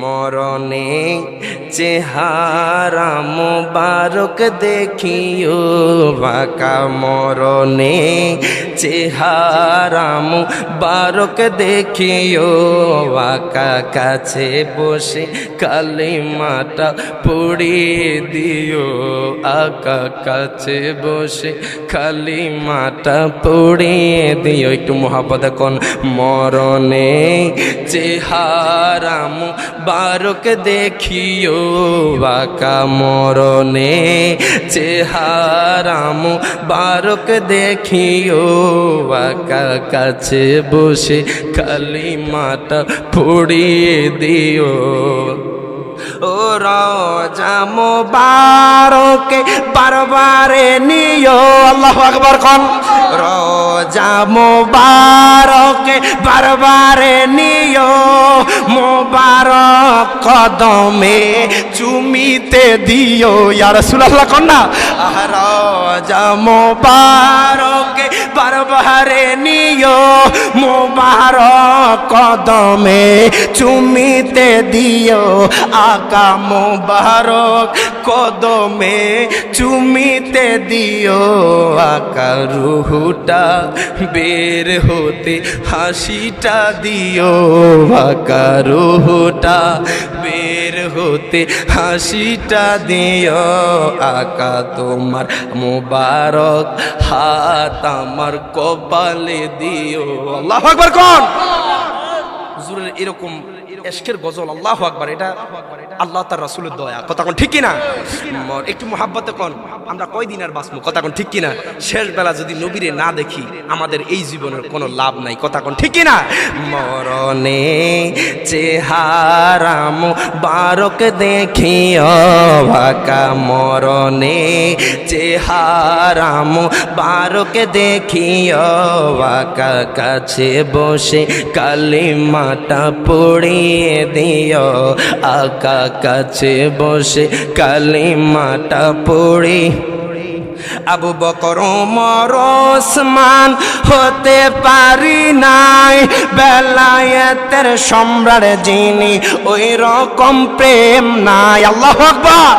মরণে চেহারা মুবারক দেখিও বাঁকা মরণে চেহারা মুবারক দেখিও বাঁকা কাছে বসে কালিমাটা পড়িয়ে দিও আকা কাছে বসে কালিমাটা পড়িয়ে দিও একটু মোহাব্বত কোন মরণে চেহারা মুবারক দেখিও বাঁকা মরণে চেহারা মুবারক দেখিও বাঁকা কাছে বসে কালিমাটা পড়িয়ে দিও ও রওজা মুবারকে বারবারে নিও আল্লাহু আকবার কোন রওজা মুবারকে বারবারে নিও মুবারক কদমে চুমিতে দিও ইয়া রাসূলুল্লাহ কোন না রওজা মুবারকে বারবারে নিও মুবারক কদমে চুমিতে দিও আকা মুবারক কদমে চুমিতে দিও আকা রুহুটা বের হতে হাসিটা দিও আকা রুহুটা বের হতে হাসিটা দিও আকা তোমার মুবারক হাত আমার কপালে দিও আল্লাহু আকবার কোন হুজুরের এরকম ইশকের গজল আল্লাহু আকবার এটা আল্লাহ তার রাসূলের দয়া কথা কোন ঠিক কি না একটু মুহাব্বতে কোন আমরা কয়দিন আর বাঁচবো কথা কোন ঠিক কি না শেষ বেলা যদি নবীরে না দেখি আমাদের এই জীবনের কোনো লাভ নাই কথা কোন ঠিক কি না মরণে চেহারা মুবারক দেখিও বাঁকা মরণে চেহারা মুবারক দেখিও বাঁকা কাছে বসে কালিমাটা পড়িয়ে দিও আকা কাছে বসে কালিমাটা পড়ি আবু বকর ওমর ওসমান হতে পারি নাই বেলায়েতের সম্রাট যিনি ওই রকম প্রেম নাই আল্লাহু আকবার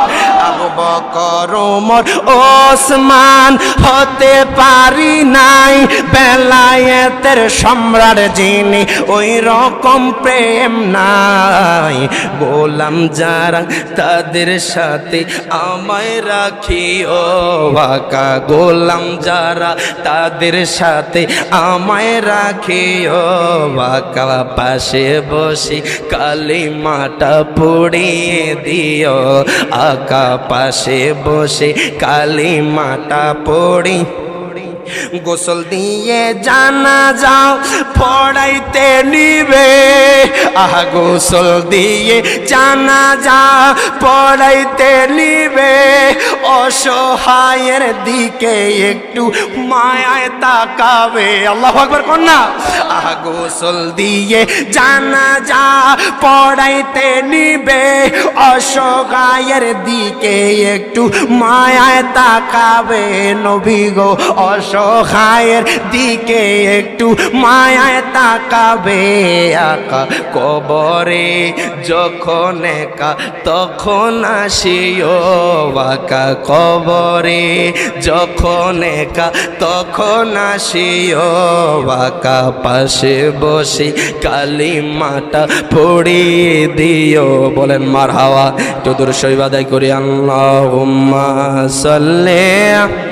আবু বকর ওমর ওসমান হতে পারি নাই বেলায়েতের সম্রাট যিনি ওই রকম প্রেম নাই গোলাম যারা তাদের সাথে আমায় রাখিও বাঁকা গোলাম যারা তাদের সাথে আমায় রাখিও বাঁকা পাশে বসে কালিমাটা পড়িয়ে দিও আকা পাশে বসে কালিমাটা পড়ি গোসল দিয়ে জানাজা পড়াইতে নিবে আহা গোসল দিয়ে জানাজা পড়াইতে নিবে অসহায়ের দিকে একটু মায়ায় তাকাবে আল্লাহু আকবার কোন না আহা গোসল দিয়ে জানাজা পড়াইতে নিবে অসহায়ের দিকে একটু মায়ায় তাকাবে নবী গো অসহায়ের দিকে একটু মায়ায় তাকাবে আকা কবরে যখন একা তখন আসিও আকা কবরে যখন একা তখন আসিও আকা পাশে বসে কালিমাটা পড়িয়ে দিও বলেন মারহাবা একটু দূর শরীফ আদায় করি আল্লাহুম্মা সাল্লি